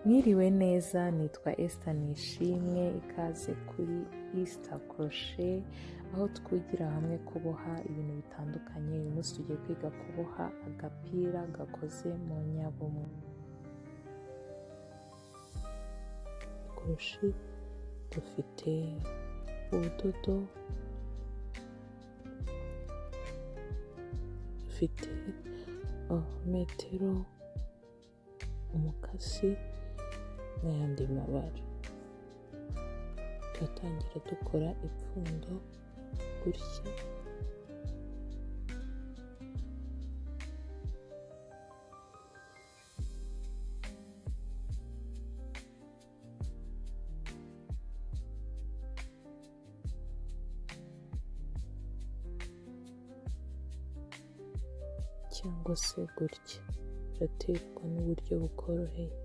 Mwiriwe neza, nitwa Esther Nishimwe, ikaze kuri E-starcrochet, aho twigira hamwe kuboha ibintu bitandukanye. Uyu munsi tugiye kwiga kuboha agapira gakoze mu nyabumwe. Crochet dufite ubudodo, dufite metero, umukasi n'ayandi mabara. Turatangira dukora ipfundo gutya, cyangwa se gutya, biraterwa n'uburyo bukoroheye.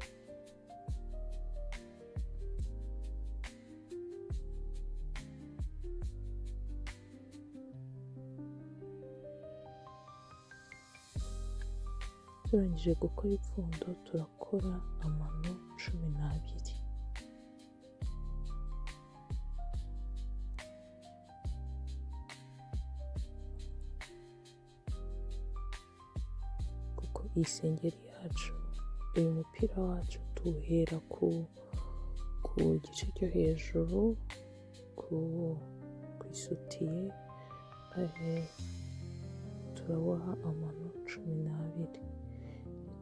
Turangije gukora ipfundo, turakora amano 12. Kuko iyi sengeri yacu, uyu mupira wacu tuwuhera ku gice cyo hejuru, ku isutiye, turaboha amano 12.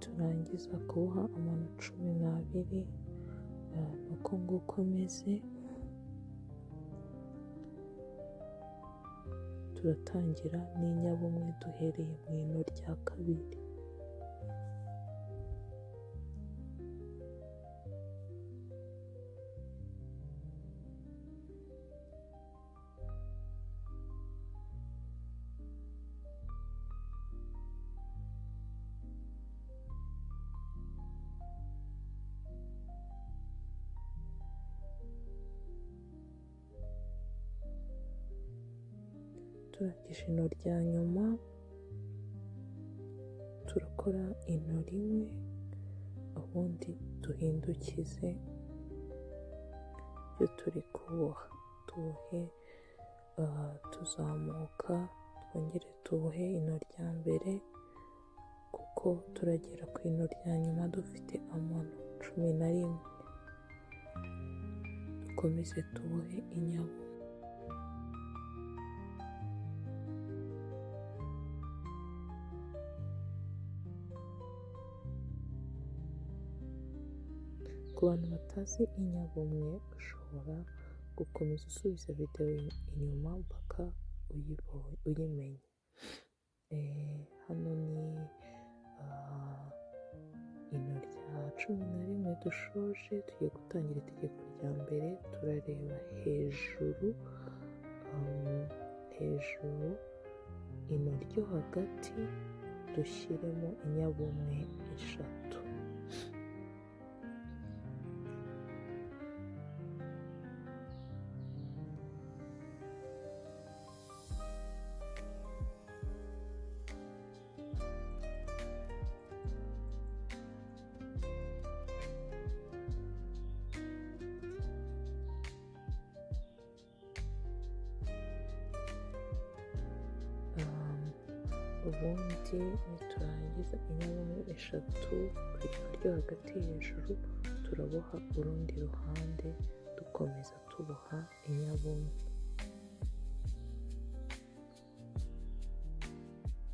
Turangiza kuboha amano 12, uko nguko ameze. Turatangira n'inyabumwe duhereye mu ino rya kabiri. Turangije ino rya nyuma, turakora ino rimwe, ubundi duhindukize ibyo turi kuboha. Tubohe tuzamuka, twongere tubohe ino rya mbere, kuko turagera ku ino rya nyuma dufite amano 11. Dukomeze tubohe inyabumwe. Ku bantu batazi inyabumwe, ushobora gukomeza usubiza videwo inyuma mpaka uyimenye. Hano ni ino rya 11 dushoje. Tugiye gutangira itegeko rya mbere. Turareba hejuru, ino ryo hagati dushyiremo inyabumwe 3. Ubundi niturangiza inyabumwe 3 ku ino ryo hagati hejuru, turaboha urundi ruhande dukomeza tuboha inyabumwe.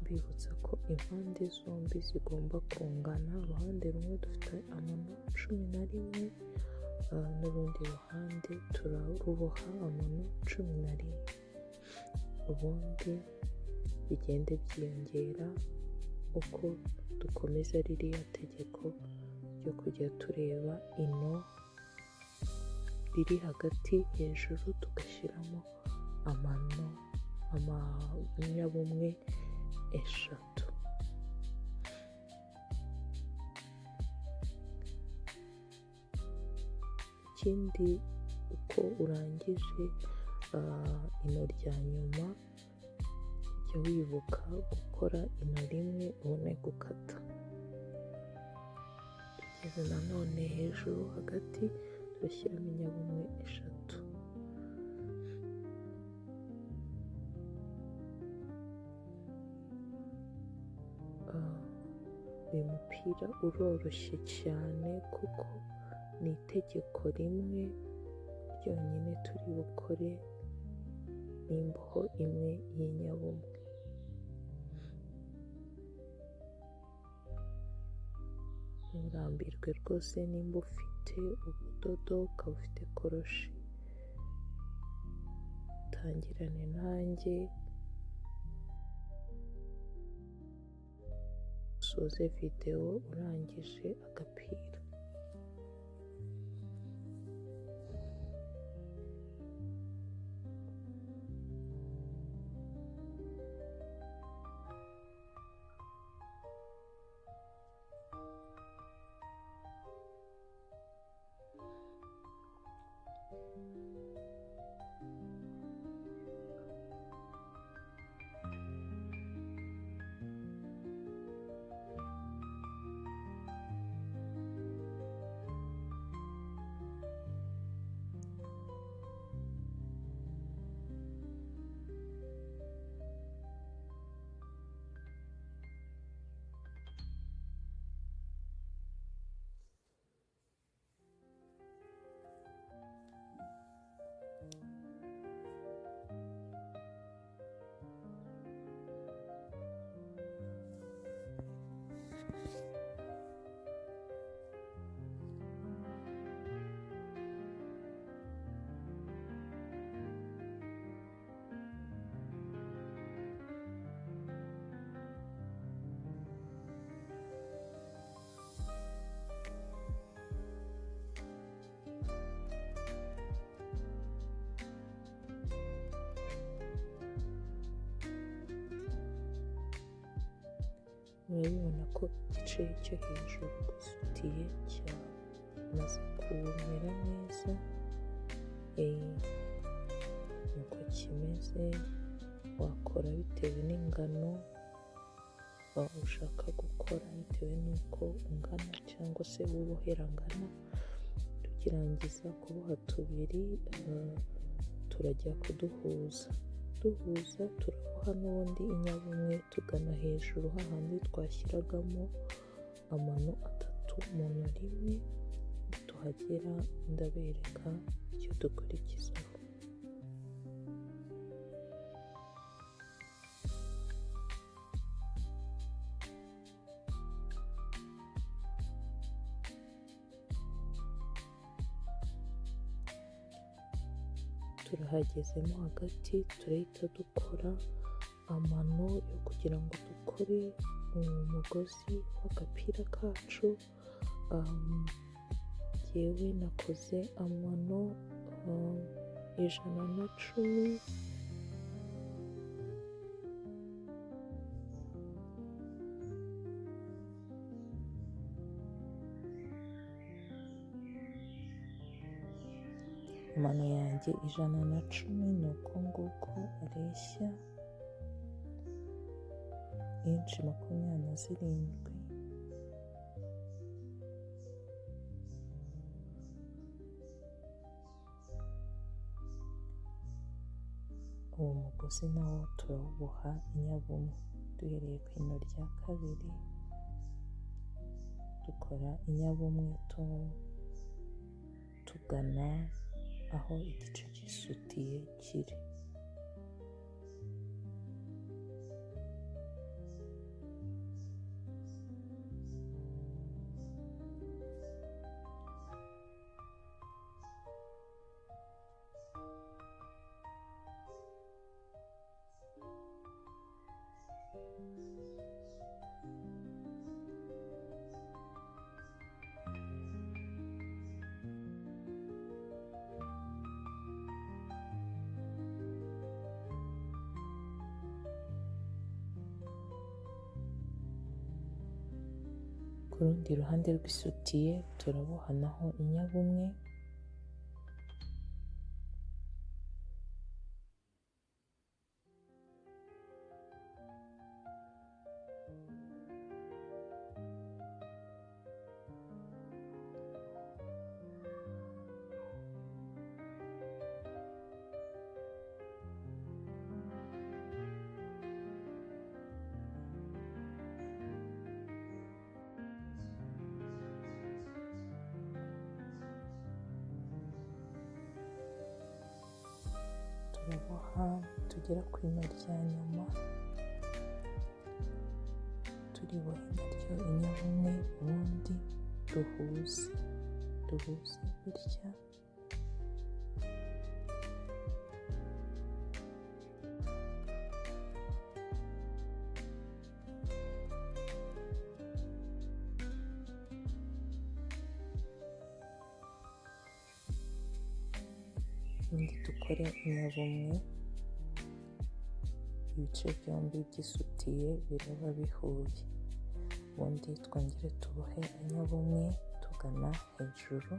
Mbibutsa ko impande zombi zigomba kungana. Uruhande rumwe dufite amano 11, n'urundi ruhande turaruboha amano 11. Ubundi bigende byiyongera uko dukomeza ririya tegeko ryo kujya tureba ino riri hagati hejuru, tugashyiramo inyabumwe 3. Ikindi, uko urangije ino rya nyuma, jya wibuka gukora ino rimwe ubone gukata. maze nanone hejuru hagati turashyiramo inyabumwe 3. Uyu mupira uroroshye cyane kuko ni itegeko rimwe ryonyine turi bukore n'imboho imwe y'inyabumwe. Nturambirwe rwose nimba ufite ubudodo ukaba ufite koroshe, tangirane nanjye usoze videwo urangije agapira. Murabibona ko igice cyo hejuru gisutiye cyamaze kumera neza, nuko kimeze. Wakora bitewe n'ingano ushaka gukora, bitewe n'uko ungana cyangwa se ubohera angana. Tukirangiza kuboha tubiri turajya kuduhuza, turaboha n'ubundi inyabumwe tugana hejuru hahandi twashyiragamo amano 3 mu nto rimwe. Tuhagera ndabereka icyo dukurikizaho. Turahagezemo hagati, turahita dukora amano yo kugira ngo dukore umugozi w'agapira kacu. Jyewe nakoze amano 110. Amano yanjye 110 ni uko nguko areshya, inshi 27. Uwo mugozi nawo turawuboha inyabumwe duhereye ku ino rya kabiri, dukora inyabumwe tugana aho igice gisutiye kiri. Ku rundi ruhande rw'isutiye turabohanaho inyabumwe. turaboha tugera ku ino rya nyuma, turibohe naryo inyabumwe, ubundi duhuze bitya. Ubundi dukore inyabumwe, ibice byombi by'isutiye biraba bihuye. Ubundi twongere tubohe inyabumwe tugana hejuru,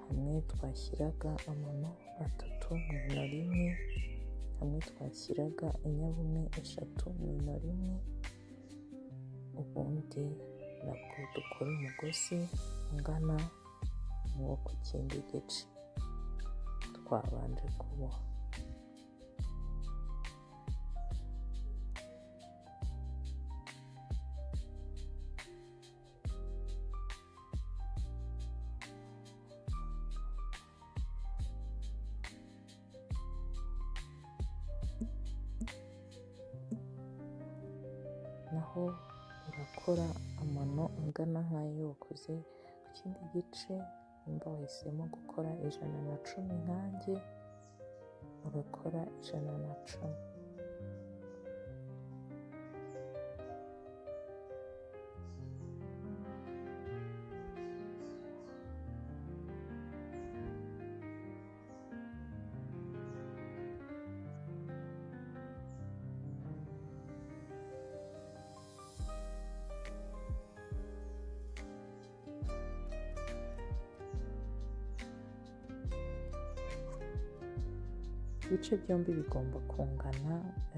hamwe twashyiraga amano atatu mu ino rimwe, hamwe twashyiraga inyabumwe eshatu mu ino rimwe. Ubundi nabwo dukora umugozi ungana n'uwo ku kindi gice twabanje kuboha. Naho urakora amano angana nk'ayo wakoze ku kindi gice. Nimba wahisemo gukora 110 nkanjye, urakora 110. Ibice byombi bigomba kungana.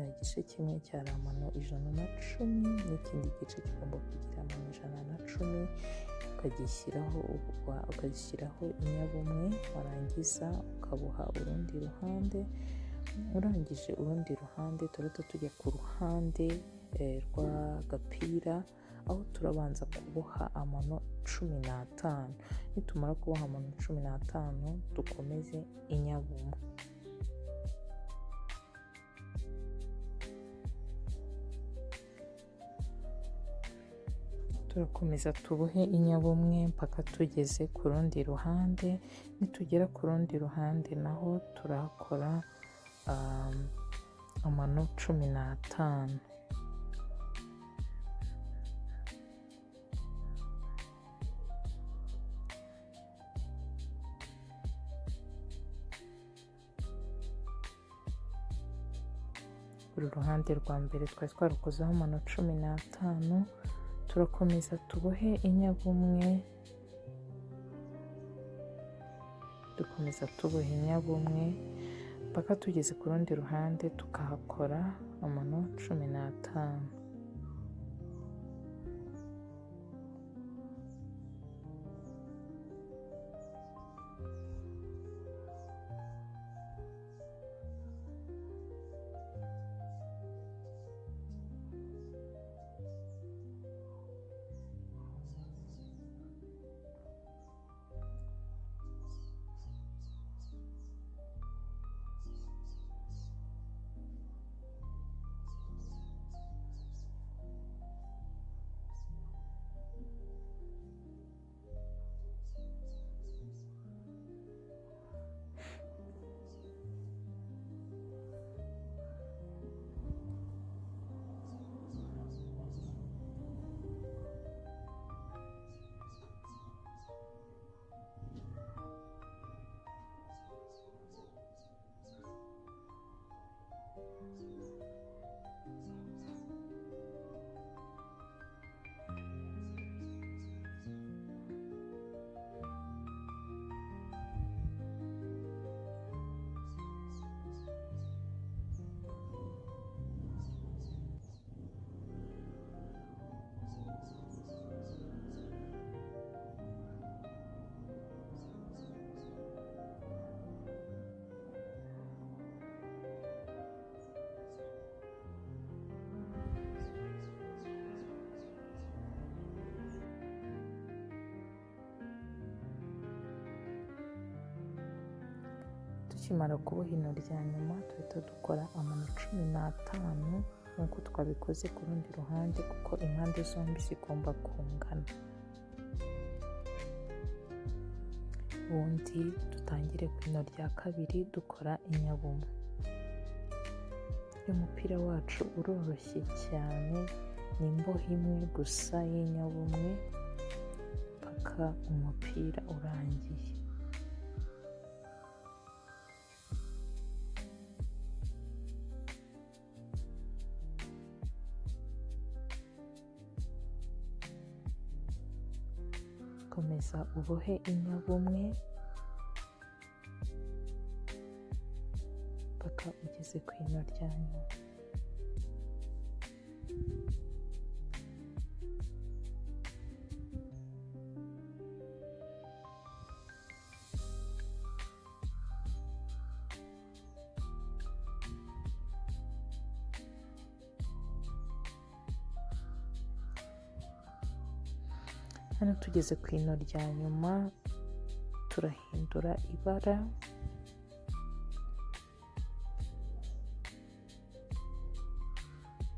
Igice kimwe cyari amano 110 n'ikindi gice kigomba kugira amano 110. Ukagishyiraho inyabumwe, warangiza ukaboha urundi ruhande. Urangije urundi ruhande turahita tujya ku ruhande rw'agapira, aho turabanza kuboha amano 15. Nitumara kuboha amano 15 dukomeze inyabumwe. Turakomeza tubohe inyabumwe mpaka tugeze ku rundi ruhande. Nitugera ku rundi ruhande naho turakora amano 15. Uru ruhande rwa mbere twari twarukozeho amano 15. Turakomeza tubohe inyabumwe, dukomeza tuboha inyabumwe mpaka tugeze ku rundi ruhande tukahakora amano 15. tukimara kuboha ino rya nyuma tuhita dukora amano 15 nk'uko twabikoze ku rundi ruhande, kuko impande zombi zigomba kungana. Ubundi dutangire ku ino rya kabiri dukora inyabumwe. Umupira wacu uroroshye cyane, ni imboho imwe gusa y'inyabumwe paka umupira urangiye. Komeza ubohe inyabumwe paka ugeze ku ino rya nyuma. Hano tugeze ku ino rya nyuma turahindura ibara,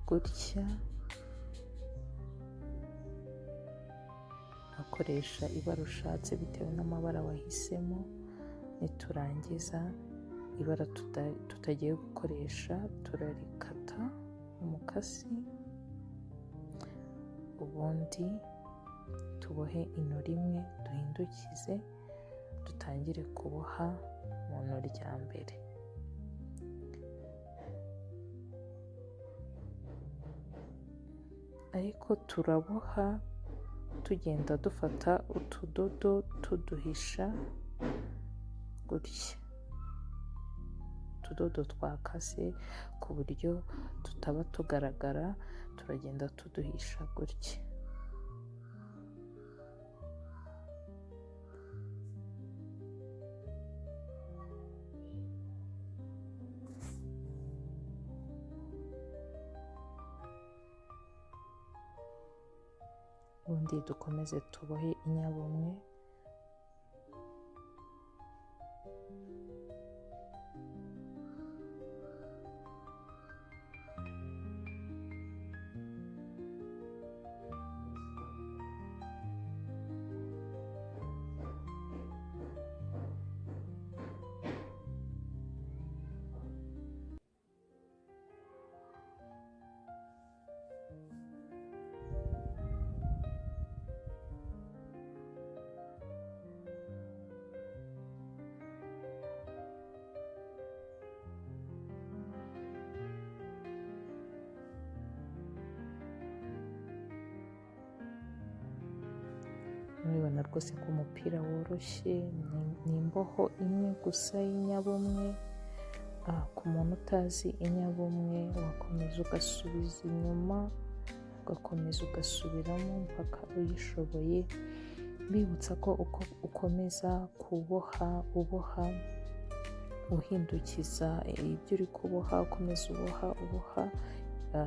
gutya akoresha ibara ushatse bitewe n'amabara wahisemo. Niturangiza ibara tutagiye gukoresha turarikata umukasi, ubundi tubohe ino rimwe duhindukize dutangire kuboha mu ino rya mbere. Ariko turaboha tugenda dufata utudodo tuduhisha gutya, utudodo twakase ku buryo tutaba tugaragara, turagenda tuduhisha gutya. Ubundi dukomeze tubohe inyabumwe. Murabibona rwose ko umupira woroshye, ni imboho imwe gusa y'inyabumwe. Ku muntu utazi inyabumwe wakomeza ugasubiza inyuma, ugakomeza ugasubiramo mpaka uyishoboye. Mbibutsa ko uko ukomeza kuboha uhindukiza ibyo uri kuboha, ukomeza uboha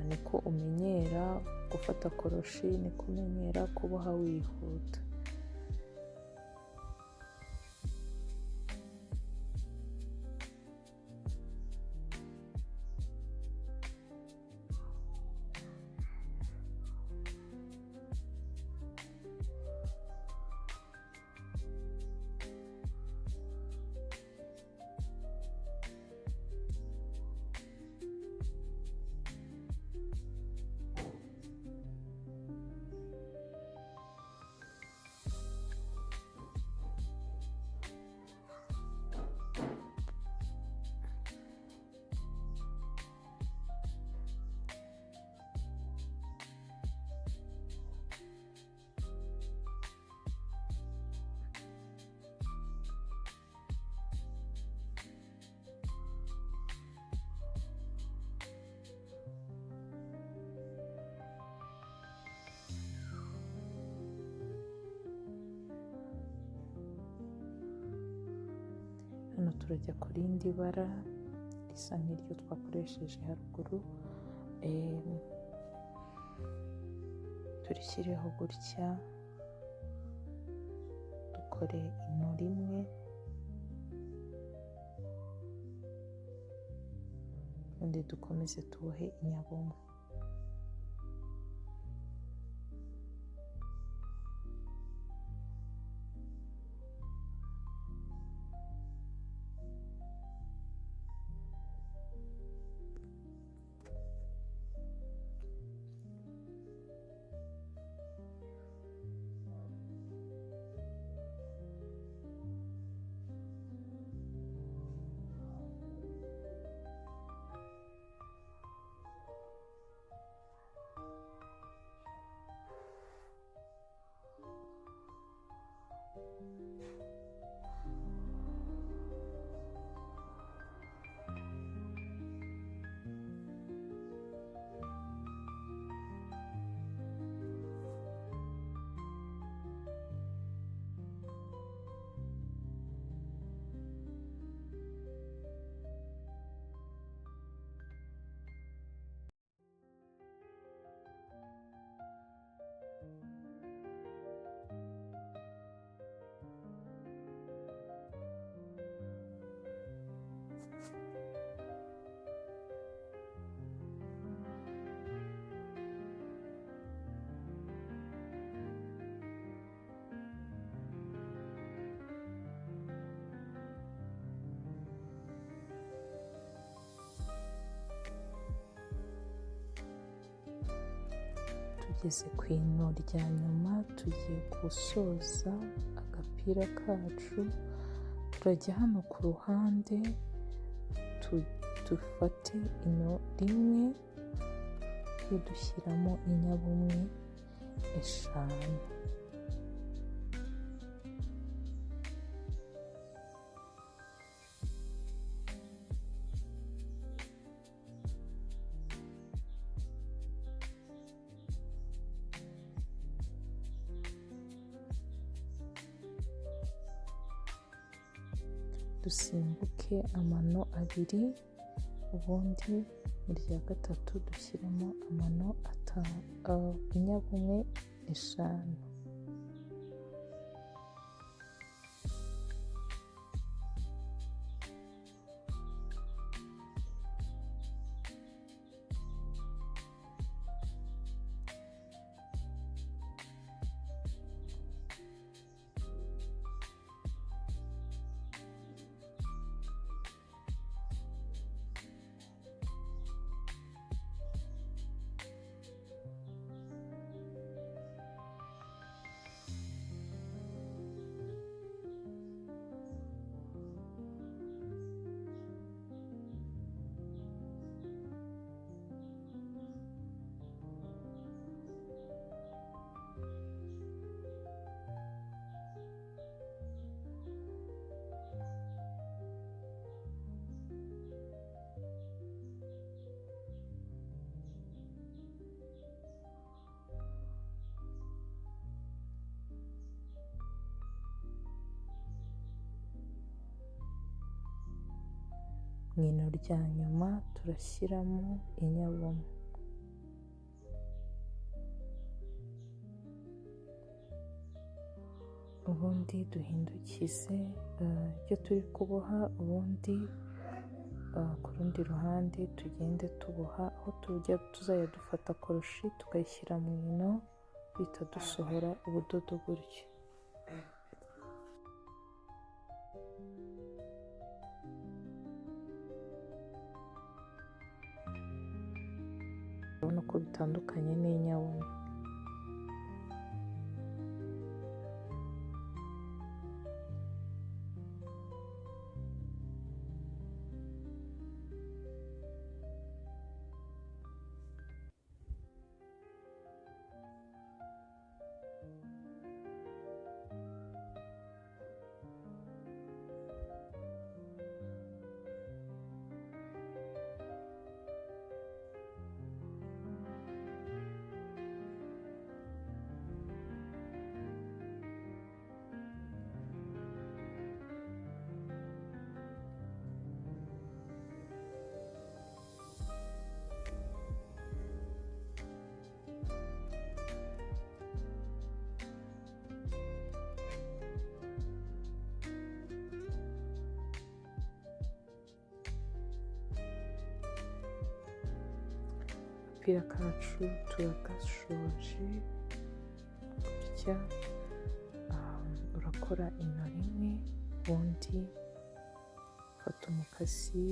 niko umenyera gufata koroshi, niko umenyera kuboha wihuta. Hano turajya ku rindi bara risa nk'iryo twakoresheje haruguru, turishyireho gutya, dukore ino rimwe, ubundi dukomeze tubohe inyabumwe. Tugeze ku ino rya nyuma, tugiye gusoza agapira kacu. Turajya hano ku ruhande dufate ino rimwe dushyiramo inyabumwe 5. Dusimbuke amano 2, ubundi mu rya gatatu dushyiremo amano 5, inyabumwe 5. Mu ino rya nyuma turashyiramo inyabumwe. Ubundi duhindukize ibyo turi kuboha, ubundi ku rundi ruhande tugende tuboha. Aho tuzajya dufata koroshi tukayishyira mu ino, bihita dusohora ubudodo gutyo. Urabona ko bitandukanye n'inyabumwe. agapira kacu turagashoje gutya. Urakora ino rimwe, ubundi ufata umukasi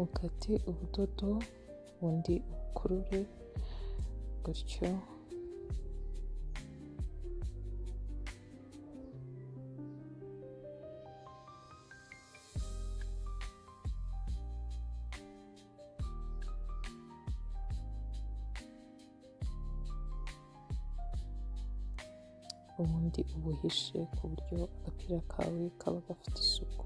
ukate ubudodo, ubundi ukurure gutyo. Ubundi ubuhishe ku buryo agapira kawe kaba gafite isuku.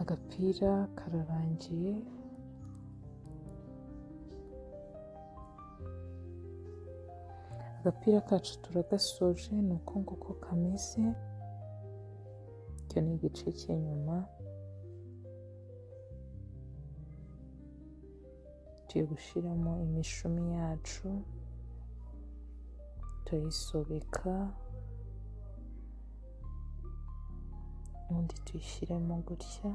Agapira kararangiye. Agapira kacu turagasoje, ni uko nguko kameze. Icyo ni igice cy'inyuma. Tugiye gushyiramo imishumi yacu, turayisobeka, ubundi tuyishyiremo gutya.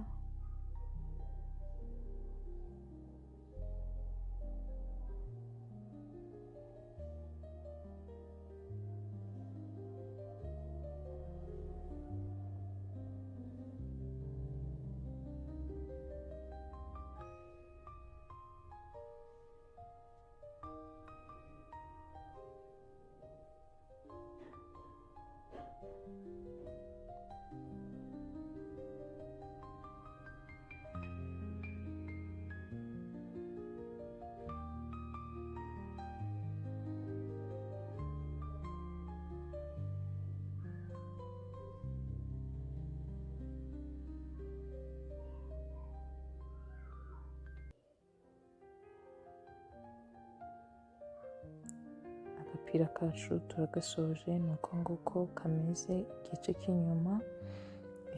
Agapira kacu turagasoje, ni uko nguko kameze igice cy'inyuma.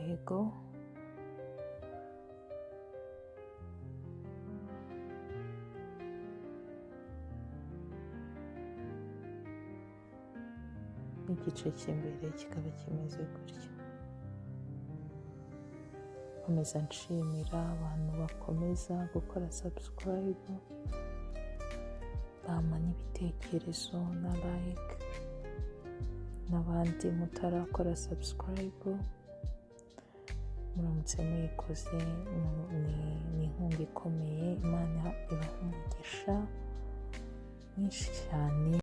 Yego, igice cy'imbere kikaba kimeze gutya. Nkomeza nshimira abantu bakomeza gukora subscribe, bampa n'ibitekerezo na like, n'abandi mutarakora subscribe, muramutse muyikoze ni inkunga ikomeye. Imana ibaha umugisha mwinshi cyane.